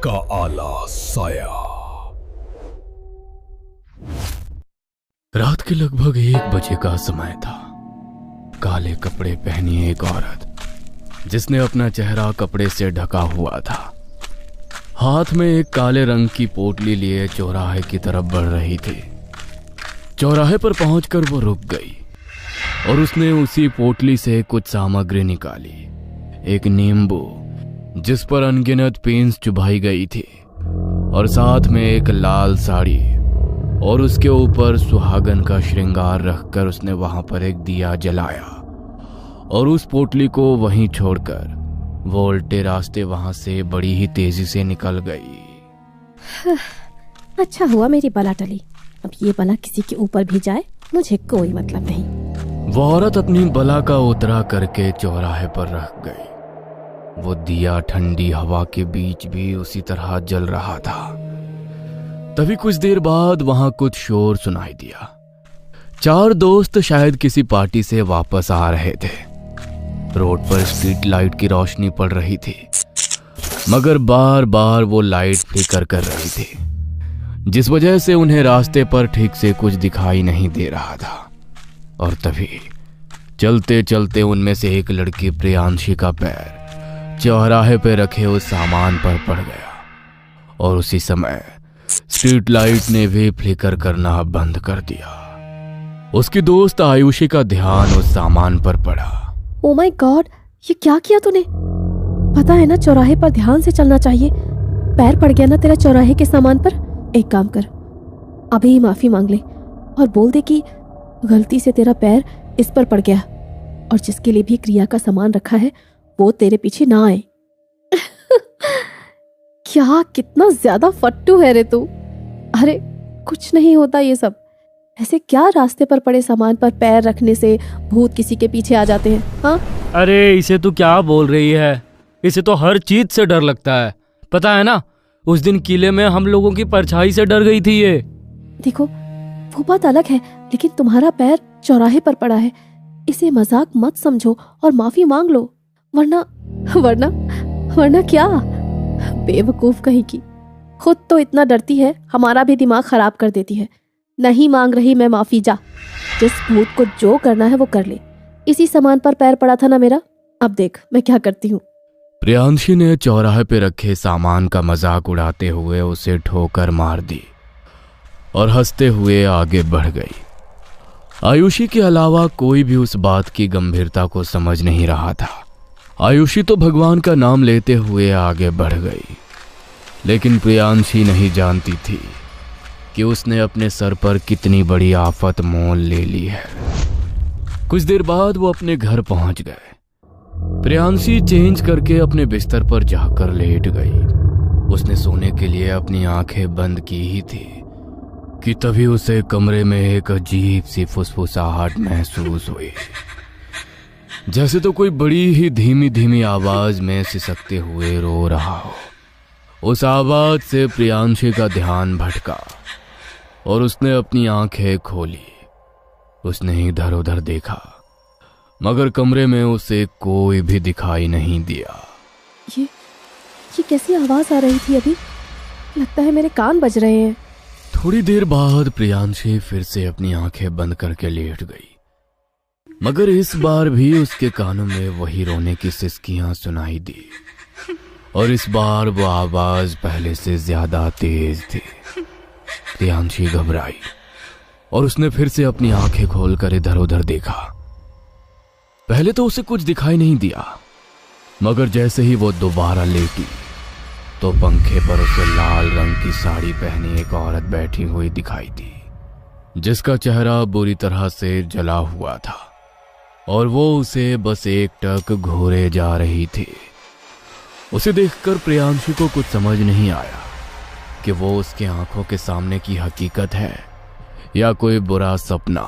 का आला साया। रात के लगभग 1 बजे का समय था। काले कपड़े पहनी एक औरत, जिसने अपना चेहरा कपड़े से ढका हुआ था, हाथ में एक काले रंग की पोटली लिए चौराहे की तरफ बढ़ रही थी। चौराहे पर पहुंचकर वो रुक गई और उसने उसी पोटली से कुछ सामग्री निकाली। एक नींबू जिस पर अनगिनत पेंस चुभाई गई थी, और साथ में एक लाल साड़ी, और उसके ऊपर सुहागन का श्रृंगार रखकर उसने वहां पर एक दिया जलाया और उस पोटली को वहीं छोड़कर वो उल्टे रास्ते वहां से बड़ी ही तेजी से निकल गई। अच्छा हुआ मेरी बला टली। अब ये बला किसी के ऊपर भी जाए, मुझे कोई मतलब नहीं। वो औरत अपनी बला का उतरा करके चौराहे पर रख गई। वो दिया ठंडी हवा के बीच भी उसी तरह जल रहा था। तभी कुछ देर बाद वहां कुछ शोर सुनाई दिया। 4 दोस्त शायद किसी पार्टी से वापस आ रहे थे। रोड पर स्ट्रीट लाइट की रोशनी पड़ रही थी, मगर बार बार वो लाइट फ्लिकर कर रही थी, जिस वजह से उन्हें रास्ते पर ठीक से कुछ दिखाई नहीं दे रहा था। और तभी चलते चलते उनमें से एक लड़की प्रियांशी का पैर चौराहे पे रखे उस सामान पर पड़ गया, और उसी समय स्ट्रीट लाइट ने भी फ्लिकर करना बंद कर दिया। उसकी दोस्त आयुषी का ध्यान उस सामान पर पड़ा। ओ माय गॉड, ये क्या किया तूने? पता है ना चौराहे पर ध्यान से चलना चाहिए। पैर पड़ गया ना तेरा चौराहे के सामान पर। एक काम कर, अभी ही माफी मांग ले और बोल दे कि गलती से तेरा पैर इस पर पड़ गया, और जिसके लिए भी क्रिया का सामान रखा है वो तेरे पीछे ना आए। क्या कितना ज्यादा फट्टू है रे तू। अरे कुछ नहीं होता ये सब। ऐसे क्या रास्ते पर पड़े सामान पर पैर रखने से भूत किसी के पीछे आ जाते हैं? हाँ, अरे इसे तू क्या बोल रही है? इसे तो हर चीज से डर लगता है, पता है ना। उस दिन किले में हम लोगों की परछाई से डर गई थी ये। देखो वो बात अलग है, लेकिन तुम्हारा पैर चौराहे पर पड़ा है, इसे मजाक मत समझो और माफी मांग लो, वरना वरना वरना क्या? बेवकूफ कहीं की। खुद तो इतना डरती है, हमारा भी दिमाग खराब कर देती है। नहीं मांग रही मैं माफी, जा। जिस भूत को जो करना है वो कर ले। इसी सामान पर पैर पड़ा था ना मेरा, अब देख मैं क्या करती हूँ। प्रियांशी ने चौराहे पे रखे सामान का मजाक उड़ाते हुए उसे ठोकर मार दी और हंसते हुए आगे बढ़ गई। आयुषी के अलावा कोई भी उस बात की गंभीरता को समझ नहीं रहा था। आयुषी तो भगवान का नाम लेते हुए आगे बढ़ गई, लेकिन प्रियांशी नहीं जानती थी कि उसने अपने सर पर कितनी बड़ी आफत मोल ले ली है। कुछ देर बाद वो अपने घर पहुंच गए। प्रियांशी चेंज करके अपने बिस्तर पर जाकर लेट गई। उसने सोने के लिए अपनी आंखें बंद की ही थी कि तभी उसे कमरे में एक अजीब सी फुसफुसाहट महसूस हुई, जैसे तो कोई बड़ी ही धीमी धीमी आवाज में सिसकते हुए रो रहा हो। उस आवाज से प्रियांशी का ध्यान भटका और उसने अपनी आंखें खोली। उसने इधर उधर देखा, मगर कमरे में उसे कोई भी दिखाई नहीं दिया। ये कैसी आवाज आ रही थी अभी? लगता है मेरे कान बज रहे हैं। थोड़ी देर बाद प्रियांशी फिर से अपनी आंखें बंद करके लेट गई, मगर इस बार भी उसके कानों में वही रोने की सिसकियां सुनाई दी, और इस बार वो आवाज पहले से ज्यादा तेज थी। प्रियांशी घबराई और उसने फिर से अपनी आंखें खोलकर इधर उधर देखा। पहले तो उसे कुछ दिखाई नहीं दिया, मगर जैसे ही वो दोबारा लेटी तो पंखे पर उसे लाल रंग की साड़ी पहनी एक औरत बैठी हुई दिखाई दी, जिसका चेहरा बुरी तरह से जला हुआ था, और वो उसे बस एकटक घूरे जा रही थी। उसे देखकर प्रियांशी को कुछ समझ नहीं आया कि वो उसके आंखों के सामने की हकीकत है या कोई बुरा सपना।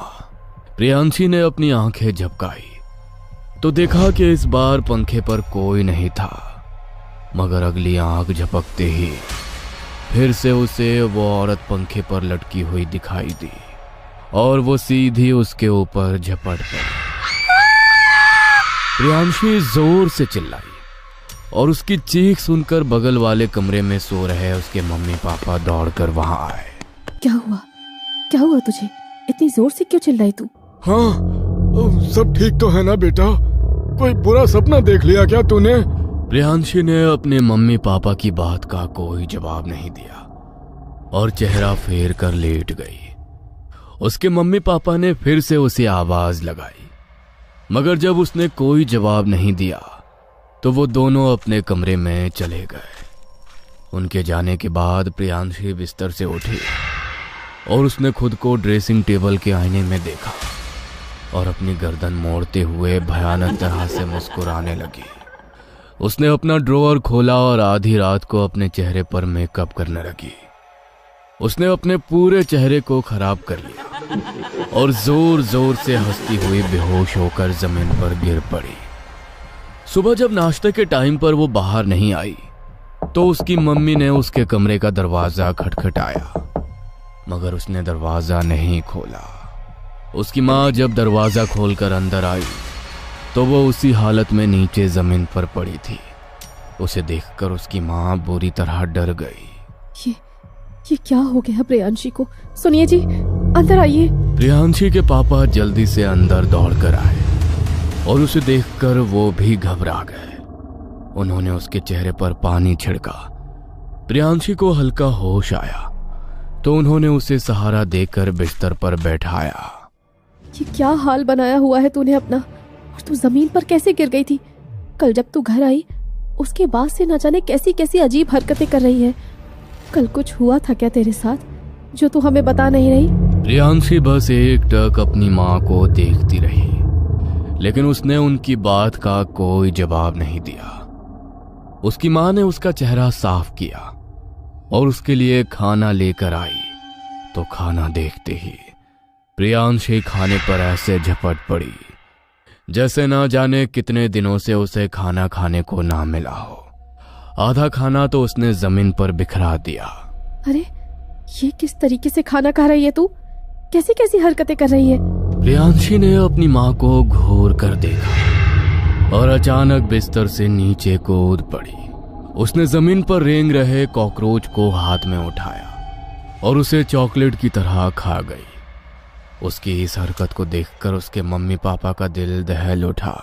प्रियांशी ने अपनी आंखें झपकाई तो देखा कि इस बार पंखे पर कोई नहीं था, मगर अगली आंख झपकते ही फिर से उसे वो औरत पंखे पर लटकी हुई दिखाई दी, और वो सीधी उसके ऊपर झपट पड़ी। प्रियांशी जोर से चिल्लाई और उसकी चीख सुनकर बगल वाले कमरे में सो रहे उसके मम्मी पापा दौड़कर वहां आए। क्या हुआ तुझे? इतनी जोर से क्यों चिल्लाई तू? हाँ, सब ठीक तो है ना बेटा? कोई बुरा सपना देख लिया क्या तूने? प्रियांशी ने अपने मम्मी पापा की बात का कोई जवाब नहीं दिया और चेहरा फेर कर लेट गई। उसके मम्मी पापा ने फिर से उसे आवाज लगाई, मगर जब उसने कोई जवाब नहीं दिया तो वो दोनों अपने कमरे में चले गए। उनके जाने के बाद प्रियांशी बिस्तर से उठी और उसने खुद को ड्रेसिंग टेबल के आईने में देखा और अपनी गर्दन मोड़ते हुए भयानक तरह से मुस्कुराने लगी। उसने अपना ड्रॉअर खोला और आधी रात को अपने चेहरे पर मेकअप करने लगी। उसने अपने पूरे चेहरे को खराब कर लिया और जोर जोर से हंसती हुई बेहोश होकर जमीन पर गिर पड़ी। सुबह जब नाश्ते के टाइम पर वो बाहर नहीं आई तो उसकी मम्मी ने उसके कमरे का दरवाजा खटखटाया, मगर उसने दरवाजा नहीं खोला। उसकी माँ जब दरवाजा खोलकर अंदर आई तो वो उसी हालत में नीचे जमीन पर पड़ी थी। उसे देखकर उसकी माँ बुरी तरह डर गई। ये क्या हो गया प्रियांशी को? सुनिए जी, अंदर आइए। प्रियांशी के पापा जल्दी से अंदर दौड़कर आए और उसे देखकर वो भी घबरा गए। उन्होंने उसके चेहरे पर पानी छिड़का। प्रियांशी को हल्का होश आया तो उन्होंने उसे सहारा देकर बिस्तर पर बैठाया। ये क्या हाल बनाया हुआ है तूने अपना? और तू जमीन पर कैसे गिर गई थी? कल जब तू घर आई उसके बाद से न जाने कैसी कैसी अजीब हरकतें कर रही है। कल कुछ हुआ था क्या तेरे साथ जो तू हमें बता नहीं रही? प्रियांशी बस एकटक अपनी माँ को देखती रही, लेकिन उसने उनकी बात का कोई जवाब नहीं दिया। उसकी माँ ने उसका चेहरा साफ किया और उसके लिए खाना लेकर आई तो खाना देखते ही प्रियांशी खाने पर ऐसे झपट पड़ी जैसे ना जाने कितने दिनों से उसे खाना खाने को ना मिला हो। आधा खाना तो उसने जमीन पर बिखरा दिया। अरे ये किस तरीके से खाना खा रही है तू? कैसी कैसी हरकतें कर रही है? प्रियांशी ने अपनी माँ को घूर कर देखा और अचानक बिस्तर से नीचे कूद पड़ी। उसने जमीन पर रेंग रहे कॉकरोच को हाथ में उठाया और उसे चॉकलेट की तरह खा गई। उसकी इस हरकत को देखकर उसके मम्मी पापा का दिल दहल उठा।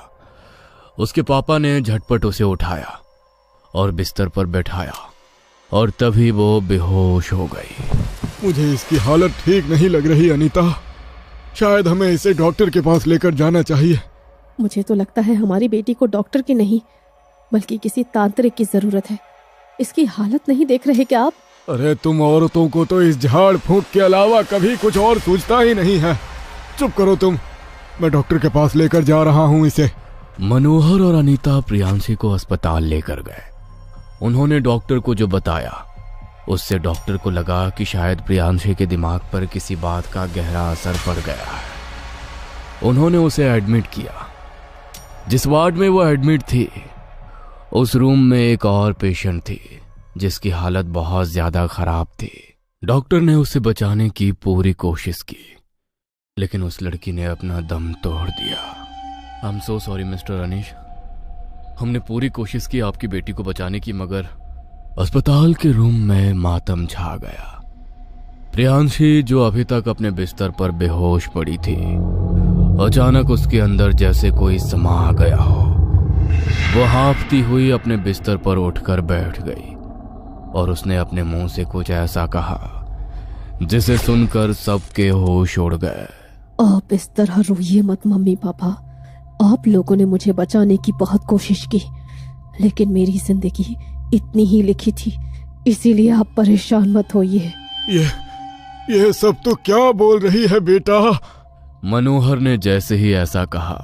उसके पापा ने झटपट उसे उठाया और बिस्तर पर बैठाया और तभी वो बेहोश हो गई। मुझे इसकी हालत ठीक नहीं लग रही अनीता। शायद हमें इसे डॉक्टर के पास लेकर जाना चाहिए। मुझे तो लगता है हमारी बेटी को डॉक्टर की नहीं बल्कि किसी तांत्रिक की जरूरत है। इसकी हालत नहीं देख रहे क्या आप? अरे तुम औरतों को तो इस झाड़ फूंक के अलावा कभी कुछ और सूझता ही नहीं है। चुप करो तुम, मैं डॉक्टर के पास लेकर जा रहा हूँ इसे। मनोहर और अनीता प्रियांशी को अस्पताल लेकर गए। उन्होंने डॉक्टर को जो बताया उससे डॉक्टर को लगा कि शायद प्रियांशी के दिमाग पर किसी बात का गहरा असर पड़ गया है। उन्होंने उसे एडमिट किया। जिस वार्ड में वो एडमिट थी उस रूम में एक और पेशेंट थी जिसकी हालत बहुत ज्यादा खराब थी। डॉक्टर ने उसे बचाने की पूरी कोशिश की लेकिन उस लड़की ने अपना दम तोड़ दिया। I am so sorry mister Anish, हमने पूरी कोशिश की आपकी बेटी को बचाने की, मगर अस्पताल के रूम में मातम छा गया। प्रियांशी जो अभी तक अपने बिस्तर पर बेहोश पड़ी थी, अचानक उसके अंदर जैसे कोई समा गया हो। वो हाँफती हुई अपने बिस्तर पर उठकर बैठ गई और उसने अपने मुंह से कुछ ऐसा कहा जिसे सुनकर सबके होश उड़ गए। आप इस तरह रोइए मत मम्मी पापा। आप लोगों ने मुझे बचाने की बहुत कोशिश की लेकिन मेरी जिंदगी इतनी ही लिखी थी, इसीलिए आप परेशान मत होइए। ये सब तो क्या बोल रही है बेटा? मनोहर ने जैसे ही ऐसा कहा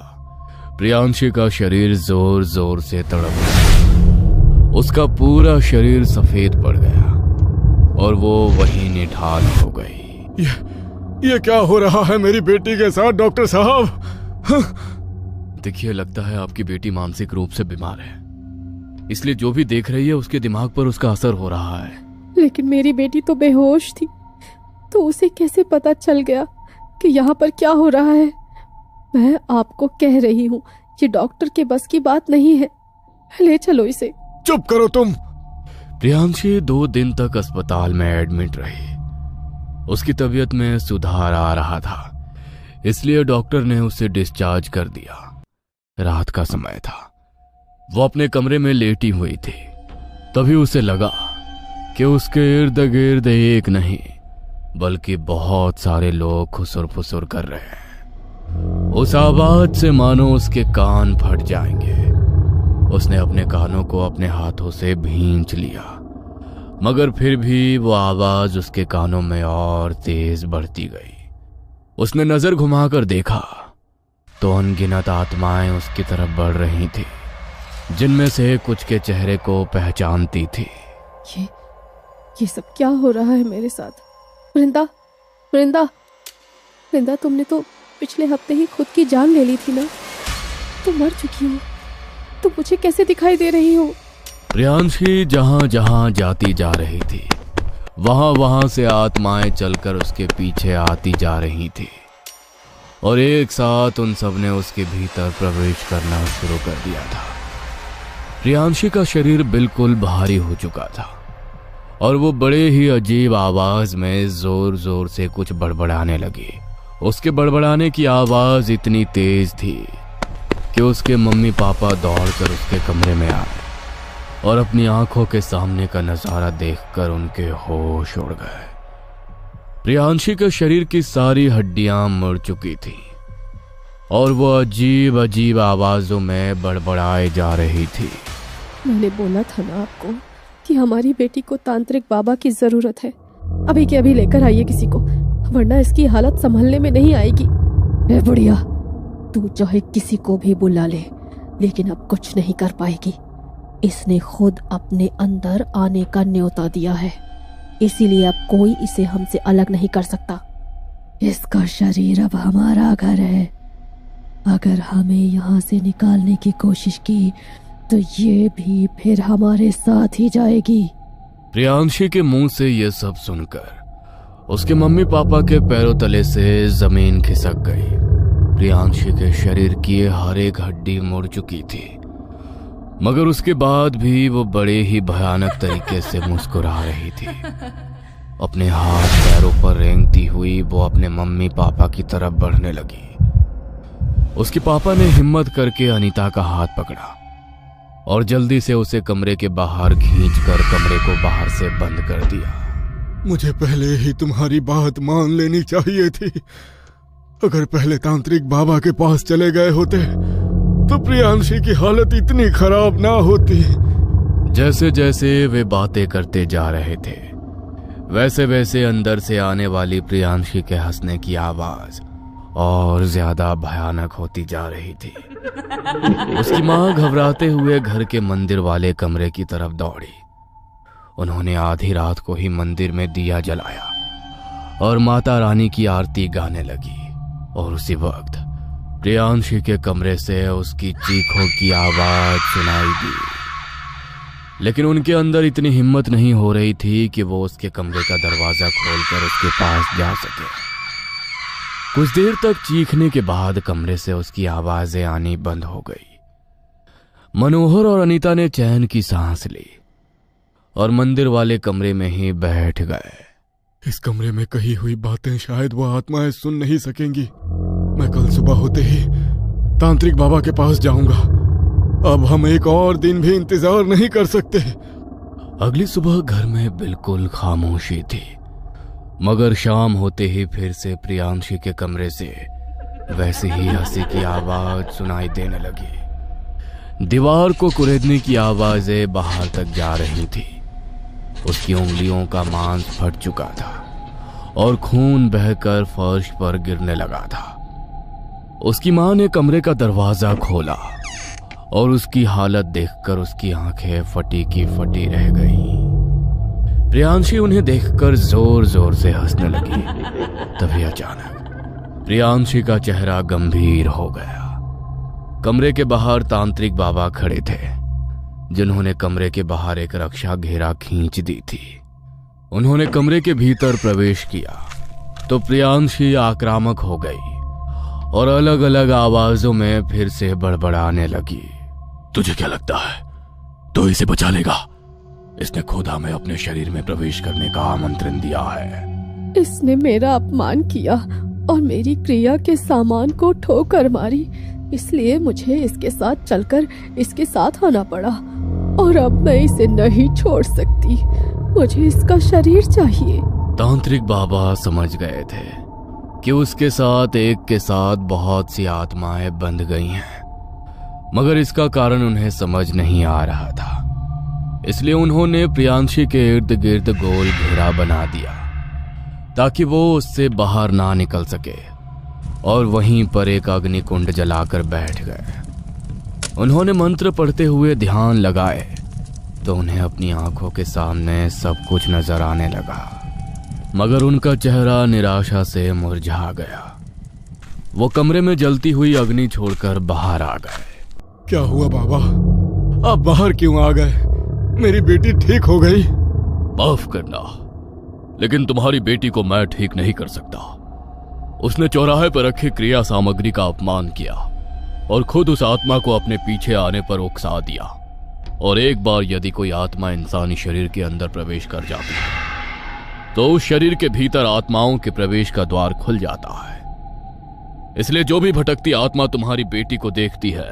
प्रियांशी का शरीर जोर जोर से तड़प गया। उसका पूरा शरीर सफेद पड़ गया और वो वहीं निठाल हो गई। ये क्या हो रहा है मेरी बेटी के साथ डॉक्टर साहब? देखिए, लगता है आपकी बेटी मानसिक रूप से बीमार है, इसलिए जो भी देख रही है उसके दिमाग पर उसका असर हो रहा है। लेकिन मेरी बेटी तो बेहोश थी, तो उसे कैसे पता चल गया कि यहाँ पर क्या हो रहा है? मैं आपको कह रही हूँ ये डॉक्टर के बस की बात नहीं है। ले चलो इसे। चुप करो तुम। प्रियांशी 2 दिन तक अस्पताल में एडमिट रही। उसकी तबीयत में सुधार आ रहा था, इसलिए डॉक्टर ने उसे डिस्चार्ज कर दिया। रात का समय था, वो अपने कमरे में लेटी हुई थी। तभी उसे लगा कि उसके इर्द गिर्द एक नहीं बल्कि बहुत सारे लोग खुसुर फुसुर कर रहे हैं। उस आवाज से मानो उसके कान फट जाएंगे। उसने अपने कानों को अपने हाथों से भींच लिया, मगर फिर भी वो आवाज उसके कानों में और तेज बढ़ती गई। उसने नजर घुमाकर देखा तो अनगिनत आत्माएं उसकी तरफ बढ़ रही थी, जिनमें से कुछ के चेहरे को पहचानती थी। ये सब क्या हो रहा है मेरे साथ? वृंदा, वृंदा, वृंदा, तुमने तो पिछले हफ्ते ही खुद की जान ले ली थी ना। तुम मर चुकी हो, तुम मुझे कैसे दिखाई दे रही हो? प्रियांशी जहां जहां जाती जा रही थी, वहां वहां से आत्माएं चलकर उसके पीछे आती जा रही थी और एक साथ उन सब ने उसके भीतर प्रवेश करना शुरू कर दिया था। प्रियांशी का शरीर बिल्कुल भारी हो चुका था और वो बड़े ही अजीब आवाज में जोर जोर से कुछ बड़बड़ाने लगी। उसके बड़बड़ाने की आवाज इतनी तेज थी कि उसके मम्मी पापा दौड़कर उसके कमरे में आए और अपनी आंखों के सामने का नजारा देखकर उनके होश उड़ गए। प्रियांशी के शरीर की सारी हड्डियां मुड़ चुकी थी और वो अजीब अजीब आवाजों में बड़बड़ाए जा रही थी। मैंने बोला था ना आपको कि हमारी बेटी को तांत्रिक बाबा की जरूरत है। अभी के अभी लेकर आइए किसी को, वरना इसकी हालत संभलने में नहीं आएगी। ए बुढ़िया, तू चाहे किसी को भी बुला ले, लेकिन अब कुछ नहीं कर पाएगी। इसने खुद अपने अंदर आने का न्योता दिया है, इसीलिए अब कोई इसे हमसे अलग नहीं कर सकता। इसका शरीर अब हमारा घर है। अगर हमें यहाँ से निकालने की कोशिश की तो ये भी फिर हमारे साथ ही जाएगी। प्रियांशी के मुंह से ये सब सुनकर उसके मम्मी पापा के पैरों तले से जमीन खिसक गई। प्रियांशी के शरीर की हर एक हड्डी मुड़ चुकी थी, मगर उसके बाद भी वो बड़े ही भयानक तरीके से मुस्कुरा रही थी। अपने हाथ पैरों पर रेंगती हुई वो अपने मम्मी पापा की तरफ बढ़ने लगी। उसके पापा ने हिम्मत करके अनीता का हाथ पकड़ा और जल्दी से उसे कमरे के बाहर खींचकर कमरे को बाहर से बंद कर दिया। मुझे पहले ही तुम्हारी बात मान लेनी चाहिए थी। अगर पहले तांत्रिक बाबा के पास चले गए होते तो प्रियांशी की हालत इतनी खराब ना होती। जैसे जैसे वे बातें करते जा रहे थे, वैसे वैसे अंदर से आने वाली प्रियांशी के हंसने की आवाज और ज्यादा भयानक होती जा रही थी। उसकी मां घबराते हुए घर के मंदिर वाले कमरे की तरफ दौड़ी। उन्होंने आधी रात को ही मंदिर में दिया जलाया और माता रानी की आरती गाने लगी और उसी वक्त प्रियांशी के कमरे से उसकी चीखों की आवाज सुनाई दी। लेकिन उनके अंदर इतनी हिम्मत नहीं हो रही थी कि वो उसके कमरे का दरवाजा खोलकर उसके पास जा सके। कुछ देर तक चीखने के बाद कमरे से उसकी आवाजें आनी बंद हो गई। मनोहर और अनीता ने चैन की सांस ली और मंदिर वाले कमरे में ही बैठ गए। इस कमरे में कही हुई बातें शायद वो आत्माएं सुन नहीं सकेंगी। मैं कल सुबह होते ही तांत्रिक बाबा के पास जाऊंगा। अब हम एक और दिन भी इंतजार नहीं कर सकते। अगली सुबह घर में बिल्कुल खामोशी थी, मगर शाम होते ही फिर से प्रियांशी के कमरे से वैसे ही हंसी की आवाज सुनाई देने लगी। दीवार को कुरेदने की आवाजें बाहर तक जा रही थी। उसकी उंगलियों का मांस फट चुका था और खून बहकर फर्श पर गिरने लगा था। उसकी मां ने कमरे का दरवाजा खोला और उसकी हालत देखकर उसकी आंखें फटी की फटी रह गईं। प्रियांशी उन्हें देखकर जोर जोर से हंसने लगी। तभी अचानक प्रियांशी का चेहरा गंभीर हो गया। कमरे के बाहर तांत्रिक बाबा खड़े थे, जिन्होंने कमरे के बाहर एक रक्षा घेरा खींच दी थी। उन्होंने कमरे के भीतर प्रवेश किया तो प्रियांशी आक्रामक हो गई और अलग अलग आवाजों में फिर से बड़बड़ाने लगी। तुझे क्या लगता है तू तो इसे बचा लेगा। इसने खुद हमें अपने शरीर में प्रवेश करने का आमंत्रण दिया है। इसने मेरा अपमान किया और मेरी क्रिया के सामान को ठोकर मारी, इसलिए मुझे इसके साथ चलकर इसके साथ आना पड़ा और अब मैं इसे नहीं छोड़ सकती। मुझे इसका शरीर चाहिए। तांत्रिक बाबा समझ गए थे कि उसके साथ एक के साथ बहुत सी आत्माएं बंध गई हैं, मगर इसका कारण उन्हें समझ नहीं आ रहा था। इसलिए उन्होंने प्रियांशी के इर्द गिर्द गोल घेरा बना दिया ताकि वो उससे बाहर ना निकल सके, और वहीं पर एक अग्निकुंड जलाकर बैठ गए। उन्होंने मंत्र पढ़ते हुए ध्यान लगाए तो उन्हें अपनी आंखों के सामने सब कुछ नजर आने लगा, मगर उनका चेहरा निराशा से मुरझा गया। वो कमरे में जलती हुई अग्नि छोड़कर बाहर आ गए। क्या हुआ बाबा, आप बाहर क्यों आ गए? मेरी बेटी ठीक हो गई? माफ करना, लेकिन तुम्हारी बेटी को मैं ठीक नहीं कर सकता। उसने चौराहे पर रखी क्रिया सामग्री का अपमान किया और खुद उस आत्मा को अपने पीछे आने पर उकसा दिया। और एक बार यदि कोई आत्मा इंसानी शरीर के अंदर प्रवेश कर जाती है तो उस शरीर के भीतर आत्माओं के प्रवेश का द्वार खुल जाता है। इसलिए जो भी भटकती आत्मा तुम्हारी बेटी को देखती है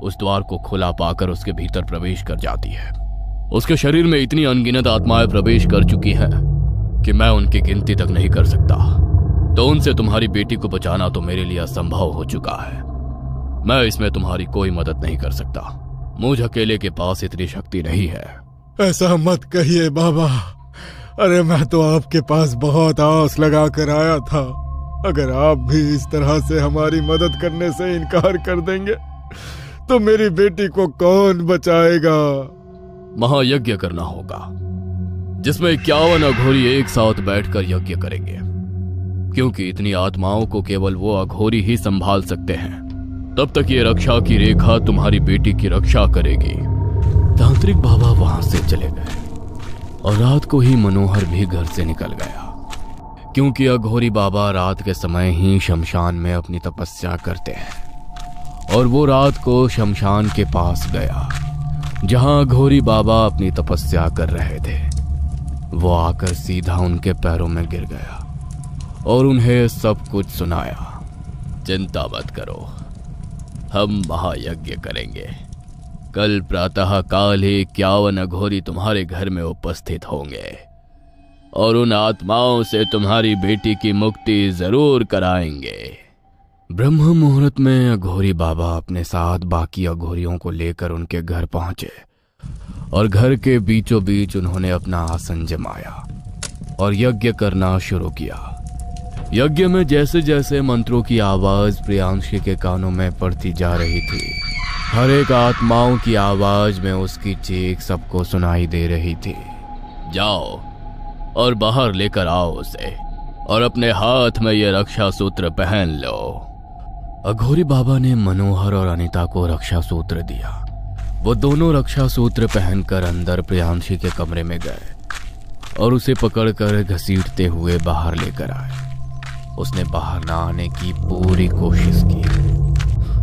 उस द्वार को खुला पाकर उसके भीतर प्रवेश कर जाती है। उसके शरीर में इतनी अनगिनत आत्माएं प्रवेश कर चुकी हैं कि मैं उनकी गिनती तक नहीं कर सकता। तो उनसे तुम्हारी बेटी को बचाना तो मेरे लिए असंभव हो चुका है। मैं इसमें तुम्हारी कोई मदद नहीं कर सकता। मुझ अकेले के पास इतनी शक्ति नहीं है। ऐसा मत कहिए बाबा। अरे मैं तो आपके पास बहुत आस लगा कर आया था। अगर आप भी इस तरह से हमारी मदद करने से इनकार कर देंगे तो मेरी बेटी को कौन बचाएगा? महायज्ञ करना होगा जिसमें 51 अघोरी एक साथ बैठकर यज्ञ करेंगे, क्योंकि इतनी आत्माओं को केवल वो अघोरी ही संभाल सकते हैं। तब तक ये रक्षा की रेखा तुम्हारी बेटी की रक्षा करेगी। तांत्रिक बाबा वहां से चले गए और रात को ही मनोहर भी घर से निकल गया, क्योंकि अघोरी बाबा रात के समय ही शमशान में अपनी तपस्या करते हैं। और वो रात को शमशान के पास गया जहां अघोरी बाबा अपनी तपस्या कर रहे थे। वो आकर सीधा उनके पैरों में गिर गया और उन्हें सब कुछ सुनाया। चिंता मत करो, हम महायज्ञ करेंगे। कल प्रातः काल ही 51 अघोरी तुम्हारे घर में उपस्थित होंगे और उन आत्माओं से तुम्हारी बेटी की मुक्ति जरूर कराएंगे। ब्रह्म मुहूर्त में अघोरी बाबा अपने साथ बाकी अघोरियों को लेकर उनके घर पहुंचे और घर के बीचों बीच उन्होंने अपना आसन जमाया और यज्ञ करना शुरू किया। यज्ञ में जैसे जैसे मंत्रों की आवाज प्रियांशी के कानों में पड़ती जा रही थी, हर एक आत्माओं की आवाज में उसकी चीख सबको सुनाई दे रही थी। जाओ और बाहर लेकर आओ उसे और अपने हाथ में ये रक्षा सूत्र पहन लो। अघोरी बाबा ने मनोहर और अनीता को रक्षा सूत्र दिया। वो दोनों रक्षा सूत्र पहनकर अंदर प्रियांशी के कमरे में गए और उसे पकड़कर घसीटते हुए बाहर लेकर आए। उसने बाहर ना आने की पूरी कोशिश की,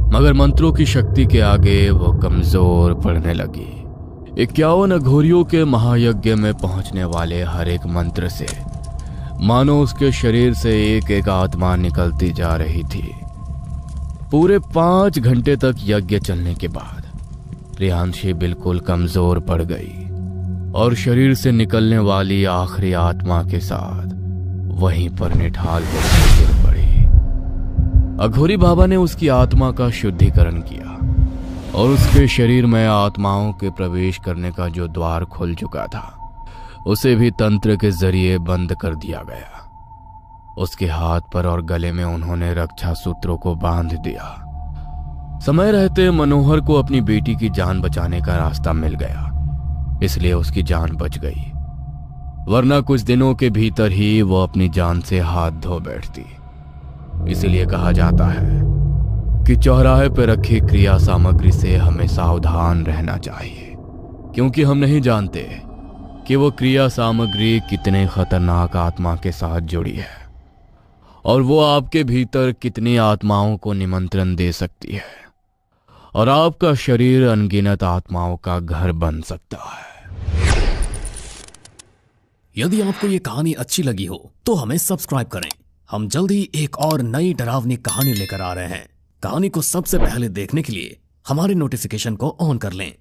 मगर मंत्रों की शक्ति के आगे वो कमजोर पड़ने लगी। 51 अघोरियों के महायज्ञ में पहुंचने वाले हर एक मंत्र से मानो उसके शरीर से एक एक आत्मा निकलती जा रही थी। पूरे 5 घंटे तक यज्ञ चलने के बाद प्रियांशी बिल्कुल कमजोर पड़ गई और शरीर से निकलने वाली आखिरी आत्मा के साथ वहीं पर निठाल होकर गिर पड़ी। अघोरी बाबा ने उसकी आत्मा का शुद्धिकरण किया और उसके शरीर में आत्माओं के प्रवेश करने का जो द्वार खुल चुका था उसे भी तंत्र के जरिए बंद कर दिया गया। उसके हाथ पर और गले में उन्होंने रक्षा सूत्रों को बांध दिया। समय रहते मनोहर को अपनी बेटी की जान बचाने का रास्ता मिल गया, इसलिए उसकी जान बच गई, वरना कुछ दिनों के भीतर ही वो अपनी जान से हाथ धो बैठती। इसलिए कहा जाता है कि चौराहे पर रखी क्रिया सामग्री से हमें सावधान रहना चाहिए, क्योंकि हम नहीं जानते कि वो क्रिया सामग्री कितने खतरनाक आत्मा के साथ जुड़ी है और वो आपके भीतर कितनी आत्माओं को निमंत्रण दे सकती है। और आपका शरीर अनगिनत आत्माओं का घर बन सकता है। यदि आपको ये कहानी अच्छी लगी हो तो हमें सब्सक्राइब करें। हम जल्द ही एक और नई डरावनी कहानी लेकर आ रहे हैं। कहानी को सबसे पहले देखने के लिए हमारे नोटिफिकेशन को ऑन कर लें।